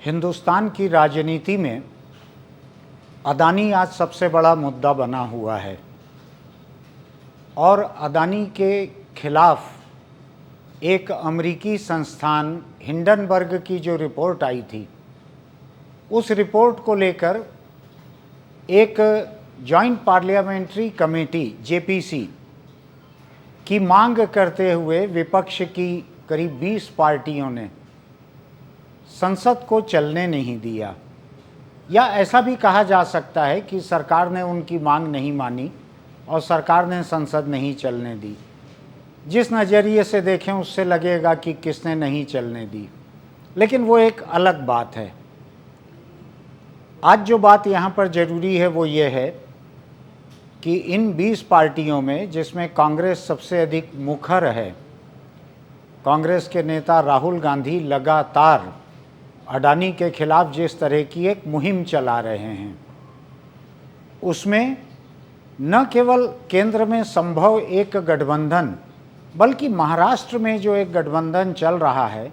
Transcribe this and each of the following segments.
हिंदुस्तान की राजनीति में अदानी आज सबसे बड़ा मुद्दा बना हुआ है और अदानी के खिलाफ एक अमेरिकी संस्थान हिंडनबर्ग की जो रिपोर्ट आई थी, उस रिपोर्ट को लेकर एक जॉइंट पार्लियामेंट्री कमेटी जेपीसी की मांग करते हुए विपक्ष की करीब 20 पार्टियों ने संसद को चलने नहीं दिया, या ऐसा भी कहा जा सकता है कि सरकार ने उनकी मांग नहीं मानी और सरकार ने संसद नहीं चलने दी। जिस नज़रिए से देखें उससे लगेगा कि किसने नहीं चलने दी, लेकिन वो एक अलग बात है। आज जो बात यहाँ पर ज़रूरी है वो ये है कि इन 20 पार्टियों में, जिसमें कांग्रेस सबसे अधिक मुखर है, कांग्रेस के नेता राहुल गांधी लगातार अडानी के खिलाफ जिस तरह की एक मुहिम चला रहे हैं, उसमें न केवल केंद्र में संभव एक गठबंधन, बल्कि महाराष्ट्र में जो एक गठबंधन चल रहा है,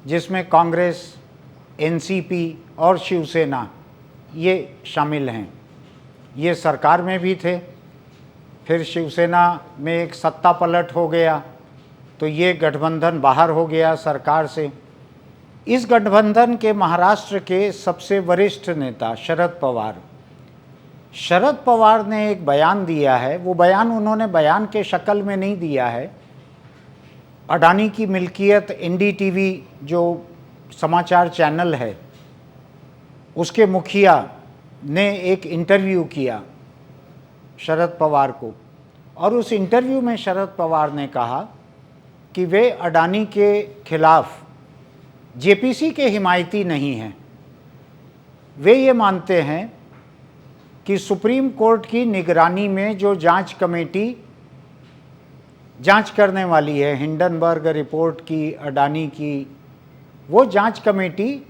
जिसमें कांग्रेस, एनसीपी और शिवसेना ये शामिल हैं। ये सरकार में भी थे, फिर शिवसेना में एक सत्ता पलट हो गया तो ये गठबंधन बाहर हो गया सरकार से। इस गठबंधन के महाराष्ट्र के सबसे वरिष्ठ नेता शरद पवार ने एक बयान दिया है। वो बयान उन्होंने बयान के शक्ल में नहीं दिया है। अडानी की मिल्कियत एनडीटीवी जो समाचार चैनल है, उसके मुखिया ने एक इंटरव्यू किया शरद पवार को, और उस इंटरव्यू में शरद पवार ने कहा कि वे अडानी के खिलाफ जेपीसी के हिमायती नहीं हैं। वे ये मानते हैं कि सुप्रीम कोर्ट की निगरानी में जो जांच कमेटी जांच करने वाली है हिंडनबर्ग रिपोर्ट की, अडानी की, वो जांच कमेटी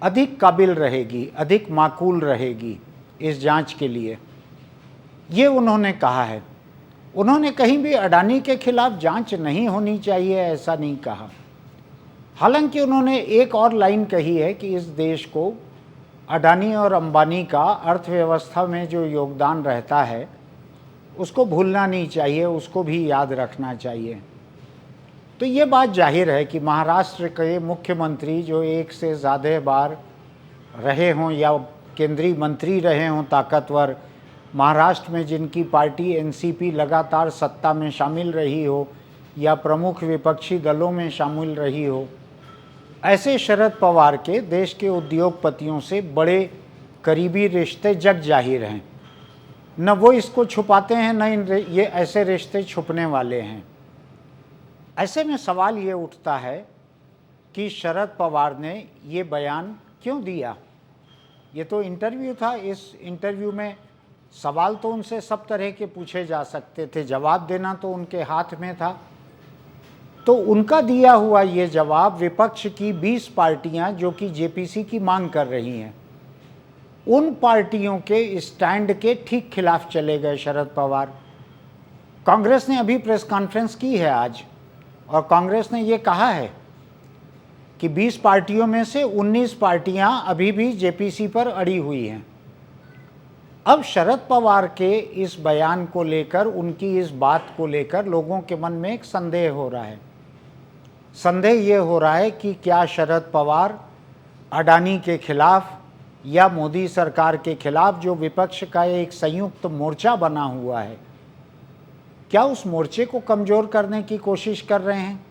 अधिक काबिल रहेगी, अधिक माकूल रहेगी इस जांच के लिए, ये उन्होंने कहा है। उन्होंने कहीं भी अडानी के खिलाफ जांच नहीं होनी चाहिए ऐसा नहीं कहा। हालांकि उन्होंने एक और लाइन कही है कि इस देश को अडानी और अंबानी का अर्थव्यवस्था में जो योगदान रहता है उसको भूलना नहीं चाहिए, उसको भी याद रखना चाहिए। तो ये बात जाहिर है कि महाराष्ट्र के मुख्यमंत्री जो एक से ज़्यादा बार रहे हों या केंद्रीय मंत्री रहे हों ताकतवर, महाराष्ट्र में जिनकी पार्टी एनसीपी लगातार सत्ता में शामिल रही हो या प्रमुख विपक्षी दलों में शामिल रही हो, ऐसे शरद पवार के देश के उद्योगपतियों से बड़े करीबी रिश्ते जग जाहिर हैं। न वो इसको छुपाते हैं, न ये ऐसे रिश्ते छुपने वाले हैं। ऐसे में सवाल ये उठता है कि शरद पवार ने ये बयान क्यों दिया। ये तो इंटरव्यू था, इस इंटरव्यू में सवाल तो उनसे सब तरह के पूछे जा सकते थे, जवाब देना तो उनके हाथ में था। तो उनका दिया हुआ ये जवाब विपक्ष की 20 पार्टियां जो कि जेपीसी की मांग कर रही हैं, उन पार्टियों के स्टैंड के ठीक खिलाफ चले गए शरद पवार। कांग्रेस ने अभी प्रेस कॉन्फ्रेंस की है आज, और कांग्रेस ने ये कहा है कि 20 पार्टियों में से 19 पार्टियां अभी भी जेपीसी पर अड़ी हुई हैं। अब शरद पवार के इस बयान को लेकर, उनकी इस बात को लेकर लोगों के मन में एक संदेह हो रहा है। संदेह ये हो रहा है कि क्या शरद पवार अडानी के खिलाफ या मोदी सरकार के खिलाफ जो विपक्ष का एक संयुक्त मोर्चा बना हुआ है, क्या उस मोर्चे को कमज़ोर करने की कोशिश कर रहे हैं,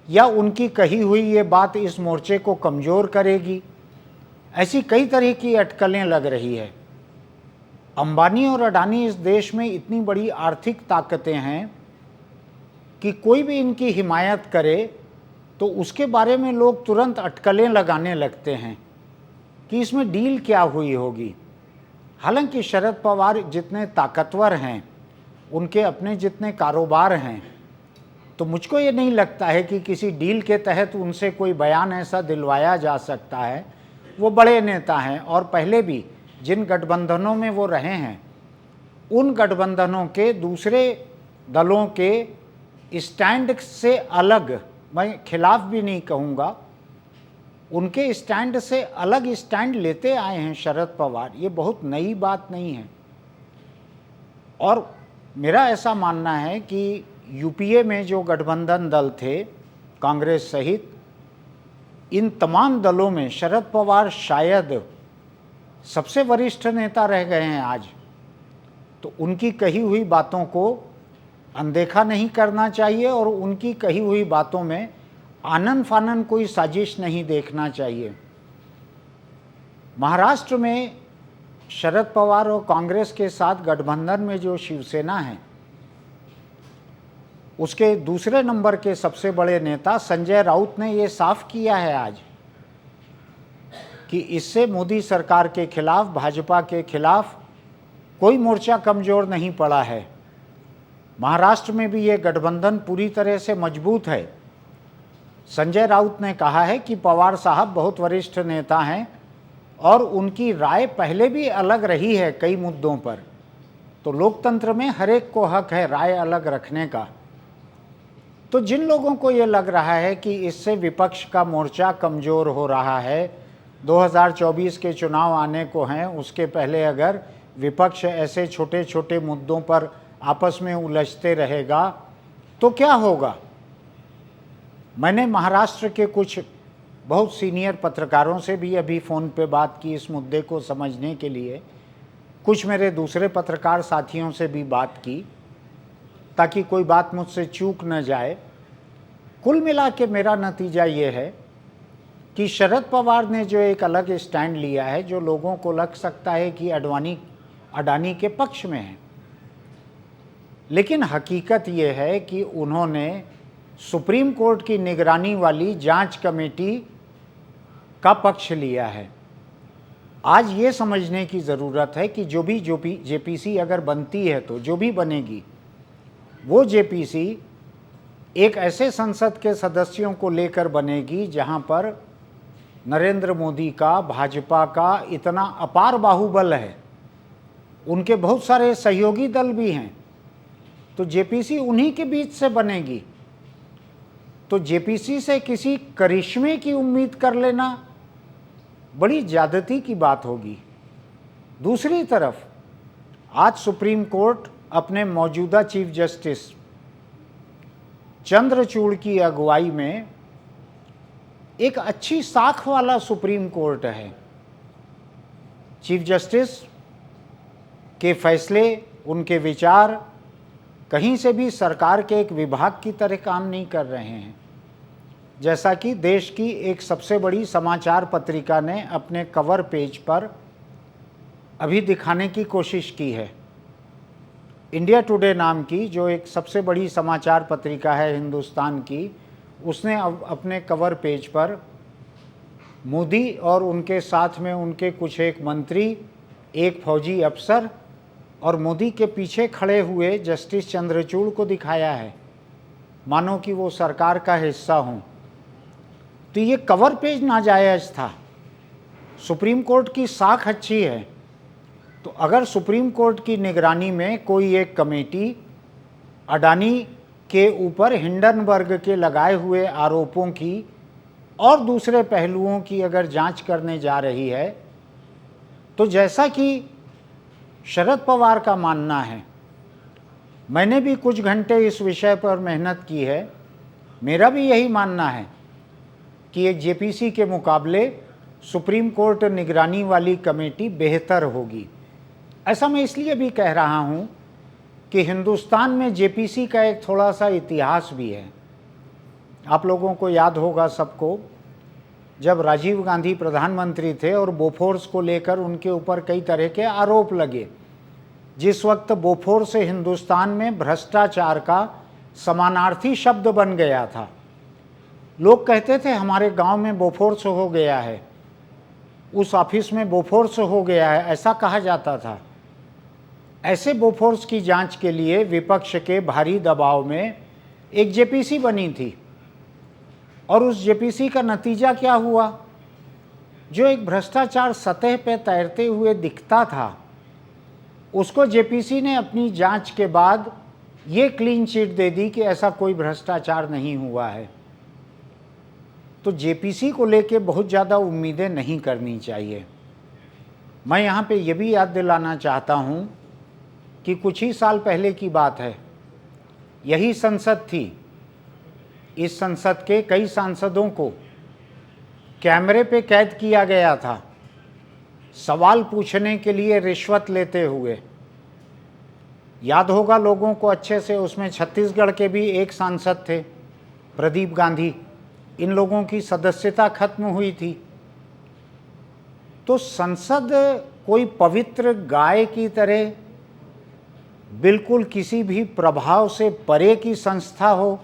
या उनकी कही हुई ये बात इस मोर्चे को कमज़ोर करेगी। ऐसी कई तरह की अटकलें लग रही है। अंबानी और अडानी इस देश में इतनी बड़ी आर्थिक ताकतें हैं कि कोई भी इनकी हिमायत करे तो उसके बारे में लोग तुरंत अटकलें लगाने लगते हैं कि इसमें डील क्या हुई होगी। हालांकि शरद पवार जितने ताकतवर हैं, उनके अपने जितने कारोबार हैं, तो मुझको ये नहीं लगता है कि किसी डील के तहत उनसे कोई बयान ऐसा दिलवाया जा सकता है। वो बड़े नेता हैं और पहले भी जिन गठबंधनों में वो रहे हैं, उन गठबंधनों के दूसरे दलों के स्टैंड से अलग, मैं खिलाफ भी नहीं कहूँगा, उनके स्टैंड से अलग स्टैंड लेते आए हैं शरद पवार, ये बहुत नई बात नहीं है। और मेरा ऐसा मानना है कि यूपीए में जो गठबंधन दल थे, कांग्रेस सहित, इन तमाम दलों में शरद पवार शायद सबसे वरिष्ठ नेता रह गए हैं आज। तो उनकी कही हुई बातों को अनदेखा नहीं करना चाहिए और उनकी कही हुई बातों में आनन फानन कोई साजिश नहीं देखना चाहिए। महाराष्ट्र में शरद पवार और कांग्रेस के साथ गठबंधन में जो शिवसेना है, उसके दूसरे नंबर के सबसे बड़े नेता संजय राउत ने ये साफ किया है आज कि इससे मोदी सरकार के खिलाफ, भाजपा के खिलाफ कोई मोर्चा कमजोर नहीं पड़ा है। महाराष्ट्र में भी ये गठबंधन पूरी तरह से मजबूत है। संजय राउत ने कहा है कि पवार साहब बहुत वरिष्ठ नेता हैं और उनकी राय पहले भी अलग रही है कई मुद्दों पर। तो लोकतंत्र में हर एक को हक है राय अलग रखने का। तो जिन लोगों को ये लग रहा है कि इससे विपक्ष का मोर्चा कमज़ोर हो रहा है, 2024 के चुनाव आने को हैं, उसके पहले अगर विपक्ष ऐसे छोटे छोटे मुद्दों पर आपस में उलझते रहेगा तो क्या होगा। मैंने महाराष्ट्र के कुछ बहुत सीनियर पत्रकारों से भी अभी फ़ोन पे बात की इस मुद्दे को समझने के लिए, कुछ मेरे दूसरे पत्रकार साथियों से भी बात की ताकि कोई बात मुझसे चूक न जाए। कुल मिला के मेरा नतीजा ये है कि शरद पवार ने जो एक अलग स्टैंड लिया है, जो लोगों को लग सकता है कि अडानी के पक्ष में है, लेकिन हकीकत ये है कि उन्होंने सुप्रीम कोर्ट की निगरानी वाली जांच कमेटी का पक्ष लिया है। आज ये समझने की ज़रूरत है कि जो भी जेपीसी अगर बनती है तो जो भी बनेगी, वो जेपीसी एक ऐसे संसद के सदस्यों को लेकर बनेगी जहां पर नरेंद्र मोदी का, भाजपा का इतना अपार बाहुबल है, उनके बहुत सारे सहयोगी दल भी हैं, तो जेपीसी उन्हीं के बीच से बनेगी। तो जेपीसी से किसी करिश्मे की उम्मीद कर लेना बड़ी ज़्यादती की बात होगी। दूसरी तरफ आज सुप्रीम कोर्ट अपने मौजूदा चीफ जस्टिस चंद्रचूड़ की अगुवाई में एक अच्छी साख वाला सुप्रीम कोर्ट है। चीफ जस्टिस के फैसले, उनके विचार कहीं से भी सरकार के एक विभाग की तरह काम नहीं कर रहे हैं। जैसा कि देश की एक सबसे बड़ी समाचार पत्रिका ने अपने कवर पेज पर अभी दिखाने की कोशिश की है। इंडिया टुडे नाम की जो एक सबसे बड़ी समाचार पत्रिका है हिंदुस्तान की, उसने अब अपने कवर पेज पर मोदी और उनके साथ में उनके कुछ एक मंत्री, एक फौजी अफसर और मोदी के पीछे खड़े हुए जस्टिस चंद्रचूड़ को दिखाया है, मानो कि वो सरकार का हिस्सा हों। तो ये कवर पेज नाजायज़ था। सुप्रीम कोर्ट की साख अच्छी है, तो अगर सुप्रीम कोर्ट की निगरानी में कोई एक कमेटी अडानी के ऊपर हिंडनबर्ग के लगाए हुए आरोपों की और दूसरे पहलुओं की अगर जांच करने जा रही है, तो जैसा कि शरद पवार का मानना है, मैंने भी कुछ घंटे इस विषय पर मेहनत की है, मेरा भी यही मानना है कि एक जेपीसी के मुकाबले सुप्रीम कोर्ट निगरानी वाली कमेटी बेहतर होगी। ऐसा मैं इसलिए भी कह रहा हूँ कि हिंदुस्तान में जेपीसी का एक थोड़ा सा इतिहास भी है। आप लोगों को याद होगा सबको, जब राजीव गांधी प्रधानमंत्री थे और बोफोर्स को लेकर उनके ऊपर कई तरह के आरोप लगे, जिस वक्त बोफोर्स हिंदुस्तान में भ्रष्टाचार का समानार्थी शब्द बन गया था। लोग कहते थे हमारे गांव में बोफोर्स हो गया है, उस ऑफिस में बोफोर्स हो गया है, ऐसा कहा जाता था। ऐसे बोफोर्स की जांच के लिए विपक्ष के भारी दबाव में एक जेपीसी बनी थी और उस जेपीसी का नतीजा क्या हुआ? जो एक भ्रष्टाचार सतह पे तैरते हुए दिखता था, उसको जेपीसी ने अपनी जांच के बाद ये क्लीन चिट दे दी कि ऐसा कोई भ्रष्टाचार नहीं हुआ है। तो जेपीसी को लेके बहुत ज़्यादा उम्मीदें नहीं करनी चाहिए। मैं यहाँ पे ये भी याद दिलाना चाहता हूँ कि कुछ ही साल पहले की बात है, यही संसद थी, इस संसद के कई सांसदों को कैमरे पे कैद किया गया था सवाल पूछने के लिए रिश्वत लेते हुए। याद होगा लोगों को अच्छे से, उसमें छत्तीसगढ़ के भी एक सांसद थे, प्रदीप गांधी। इन लोगों की सदस्यता खत्म हुई थी। तो संसद कोई पवित्र गाय की तरह बिल्कुल किसी भी प्रभाव से परे की संस्था हो,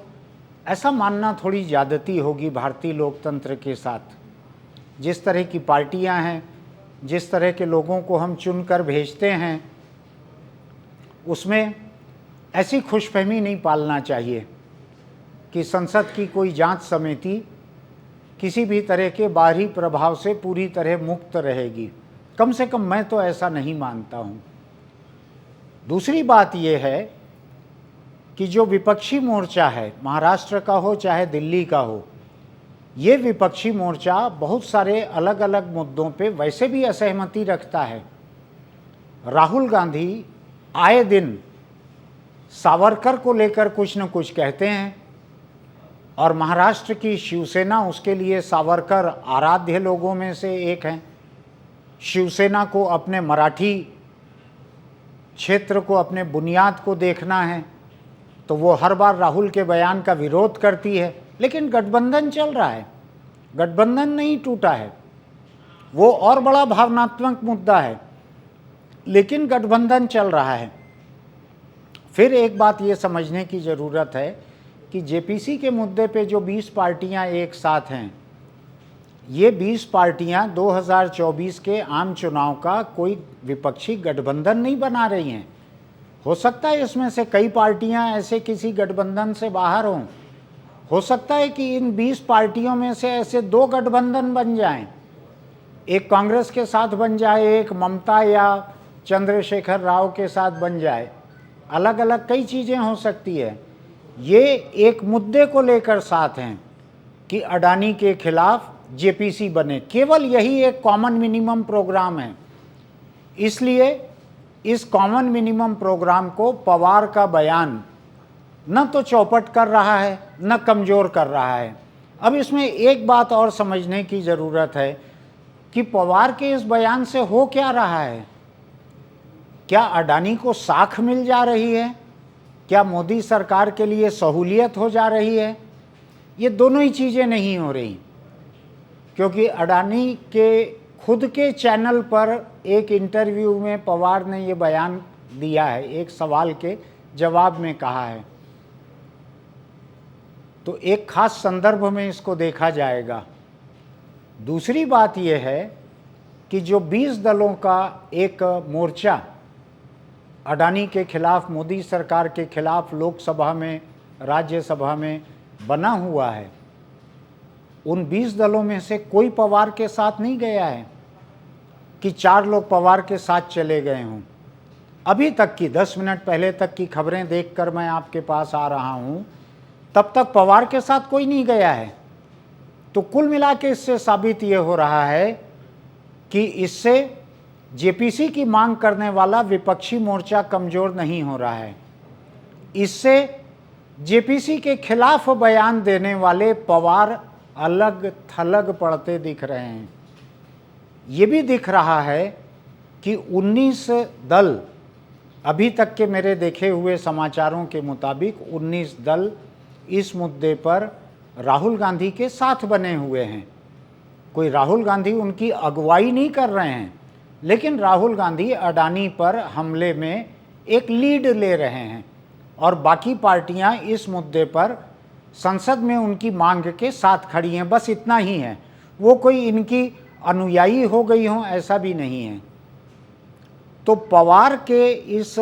ऐसा मानना थोड़ी ज़्यादती होगी भारतीय लोकतंत्र के साथ। जिस तरह की पार्टियां हैं, जिस तरह के लोगों को हम चुनकर भेजते हैं, उसमें ऐसी खुशफहमी नहीं पालना चाहिए कि संसद की कोई जांच समिति किसी भी तरह के बाहरी प्रभाव से पूरी तरह मुक्त रहेगी। कम से कम मैं तो ऐसा नहीं मानता हूँ। दूसरी बात यह है कि जो विपक्षी मोर्चा है, महाराष्ट्र का हो चाहे दिल्ली का हो, ये विपक्षी मोर्चा बहुत सारे अलग अलग मुद्दों पे वैसे भी असहमति रखता है। राहुल गांधी आए दिन सावरकर को लेकर कुछ न कुछ कहते हैं और महाराष्ट्र की शिवसेना उसके लिए सावरकर आराध्य लोगों में से एक हैं। शिवसेना को अपने मराठी क्षेत्र को, अपने बुनियाद को देखना है, तो वो हर बार राहुल के बयान का विरोध करती है। लेकिन गठबंधन चल रहा है, गठबंधन नहीं टूटा है, वो और बड़ा भावनात्मक मुद्दा है, लेकिन गठबंधन चल रहा है। फिर एक बात ये समझने की ज़रूरत है कि जेपीसी के मुद्दे पे जो 20 पार्टियां एक साथ हैं, ये 20 पार्टियां 2024 के आम चुनाव का कोई विपक्षी गठबंधन नहीं बना रही हैं। हो सकता है इसमें से कई पार्टियां ऐसे किसी गठबंधन से बाहर हों। हो सकता है कि इन 20 पार्टियों में से ऐसे 2 गठबंधन बन जाएं, एक कांग्रेस के साथ बन जाए, एक ममता या चंद्रशेखर राव के साथ बन जाए। अलग अलग कई चीज़ें हो सकती है। ये एक मुद्दे को लेकर साथ हैं कि अडानी के खिलाफ जेपीसी बने। केवल यही एक कॉमन मिनिमम प्रोग्राम है। इसलिए इस कॉमन मिनिमम प्रोग्राम को पवार का बयान न तो चौपट कर रहा है, न कमज़ोर कर रहा है। अब इसमें एक बात और समझने की ज़रूरत है कि पवार के इस बयान से हो क्या रहा है। क्या अडानी को साख मिल जा रही है? क्या मोदी सरकार के लिए सहूलियत हो जा रही है? ये दोनों ही चीज़ें नहीं हो रही, क्योंकि अडानी के खुद के चैनल पर एक इंटरव्यू में पवार ने ये बयान दिया है, एक सवाल के जवाब में कहा है। तो एक खास संदर्भ में इसको देखा जाएगा। दूसरी बात यह है कि जो 20 दलों का एक मोर्चा अडानी के खिलाफ, मोदी सरकार के खिलाफ लोकसभा में, राज्यसभा में बना हुआ है, उन 20 दलों में से कोई पवार के साथ नहीं गया है कि 4 लोग पवार के साथ चले गए हों। अभी तक की 10 मिनट पहले तक की खबरें देखकर मैं आपके पास आ रहा हूं, तब तक पवार के साथ कोई नहीं गया है। तो कुल मिला के इससे साबित ये हो रहा है कि इससे जेपीसी की मांग करने वाला विपक्षी मोर्चा कमज़ोर नहीं हो रहा है। इससे जेपीसी के खिलाफ बयान देने वाले पवार अलग थलग पड़ते दिख रहे हैं। ये भी दिख रहा है कि 19 दल, अभी तक के मेरे देखे हुए समाचारों के मुताबिक 19 दल इस मुद्दे पर राहुल गांधी के साथ बने हुए हैं। कोई राहुल गांधी उनकी अगुवाई नहीं कर रहे हैं, लेकिन राहुल गांधी अडानी पर हमले में एक लीड ले रहे हैं और बाकी पार्टियां इस मुद्दे पर संसद में उनकी मांग के साथ खड़ी हैं। बस इतना ही है। वो कोई इनकी अनुयायी हो गई हों, ऐसा भी नहीं है। तो पवार के इस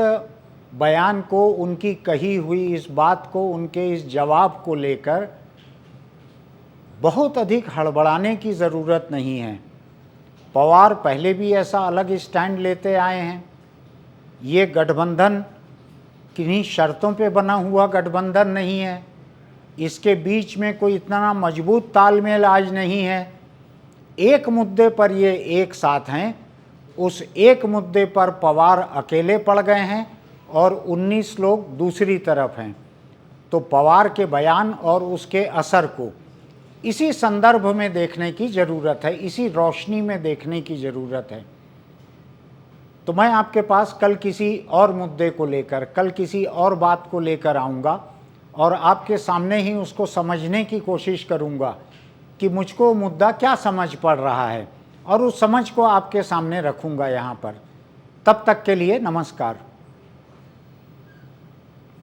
बयान को, उनकी कही हुई इस बात को, उनके इस जवाब को लेकर बहुत अधिक हड़बड़ाने की ज़रूरत नहीं है। पवार पहले भी ऐसा अलग स्टैंड लेते आए हैं। ये गठबंधन किन्हीं शर्तों पे बना हुआ गठबंधन नहीं है। इसके बीच में कोई इतना मजबूत तालमेल आज नहीं है। एक मुद्दे पर ये एक साथ हैं, उस एक मुद्दे पर पवार अकेले पड़ गए हैं और 19 लोग दूसरी तरफ हैं। तो पवार के बयान और उसके असर को इसी संदर्भ में देखने की ज़रूरत है, इसी रोशनी में देखने की ज़रूरत है। तो मैं आपके पास कल किसी और मुद्दे को लेकर, कल किसी और बात को लेकर आऊँगा और आपके सामने ही उसको समझने की कोशिश करूँगा कि मुझको मुद्दा क्या समझ पड़ रहा है, और उस समझ को आपके सामने रखूँगा यहाँ पर। तब तक के लिए नमस्कार।